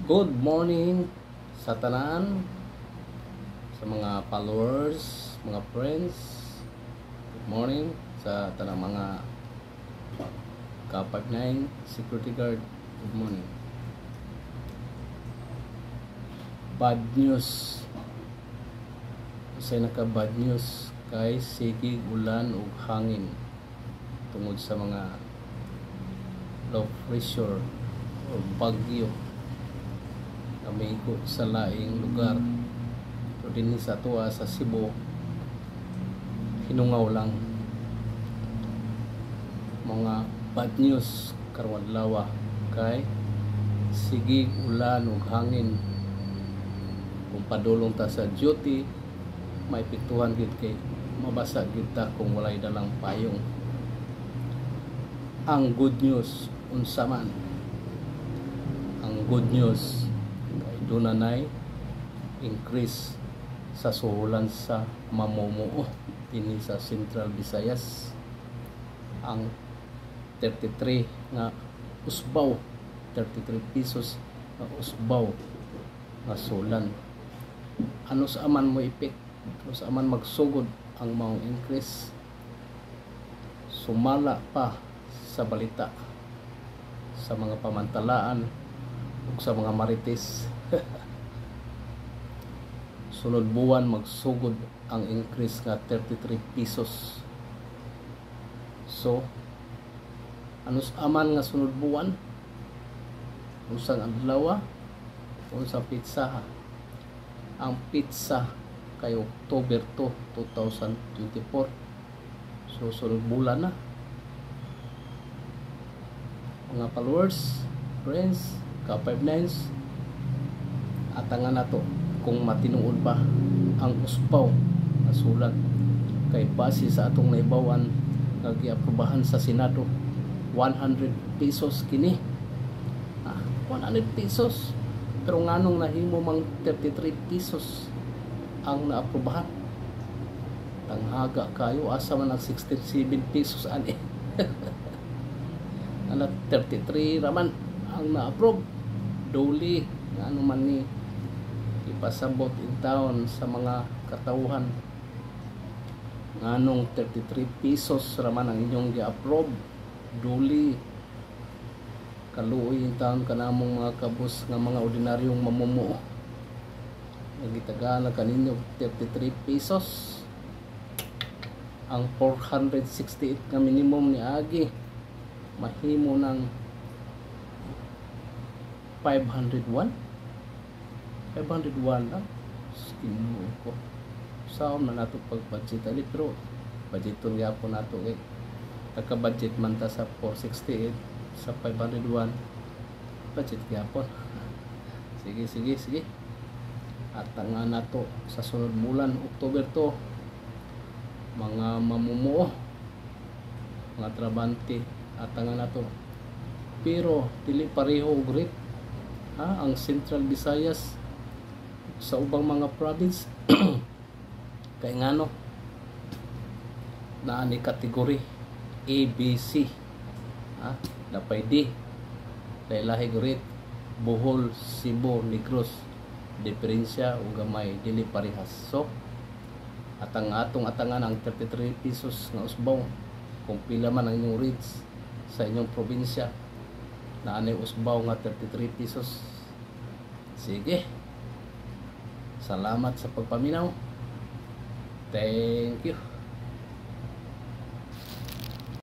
Good morning sa tanan, sa mga followers, mga friends. Good morning sa tanang mga K-59 security guard. Good morning. Bad news. Kasi naka-bad news kay sigig ulan ug hangin tungod sa mga low pressure o bagyo amigo sa laing lugar. So din sa tuwa sa Cebu hinungaw lang mga bad news karon adlaw kay sigig ulan ug hangin. Kung padulong ta sa duty may piktuhan gid kay mabasa gid ta kung walay dalang payong. Ang good news unsa man? Ang good news dunay increase sa suhulan sa mamumuo dinhi sa Central Visayas. Ang 33 nga usbaw, 33 pesos nga usbaw nga sulan. Ano sa aman mo ipik? Ano sa aman magsugod ang maong increase? Sumala pa sa balita sa mga pamantalaan ug sa mga marites. Sunod buwan magsugod ang increase nga 33 pesos. So ano sa aman nga sunod buwan? Unsang adlaw? Unsang pitsa? Ang pitsa kay October 2, 2024. So sunod bulan na. Mga followers, friends, K-59s, atangan nato kung matinuod ba ang uspaw na sulat kay base sa atong naibawan nga giaprobahan sa Senado 100 pesos kini. 100 pesos pero nganong nahimo mang 33 pesos ang naaprobahan. Tanghaga kayo, asa man ang 67 pesos ani. Ana 33 raman ang na-approve. Duli ano man ni ipasabot in town sa mga katauhan nganong 33 pesos raman ang inyong gi-approve. Duli kaluoy in town kanamong mga kabus nga mga ordinaryong mamumuo nagitagana kaninyo 33 pesos. Ang 468 nga minimum ni agi mahimo ng 501 lang. Skinuo ko saan na nato pag-budget ali pero budgeton gyapon nato kay nagka-budget man ta sa 468 sa 501 budget gyapon. Sige at nga nato sa sunod bulan October 2 mga mamumuo, mga trabante at nga nato pero dili pareho og rate. Ang Central Visayas sa ubang mga province kay ngano naa ni kategory A, B, C. Napay D lahi rate. Bohol, Cebu, Negros diferensya o gamay dili parehas. So atang atangan ang 33 pesos nga usbaw kung pila man ang inyong rates sa inyong probinsya na anay usbaw nga 33 pesos. Sige, salamat sa pagpaminaw. Thank you.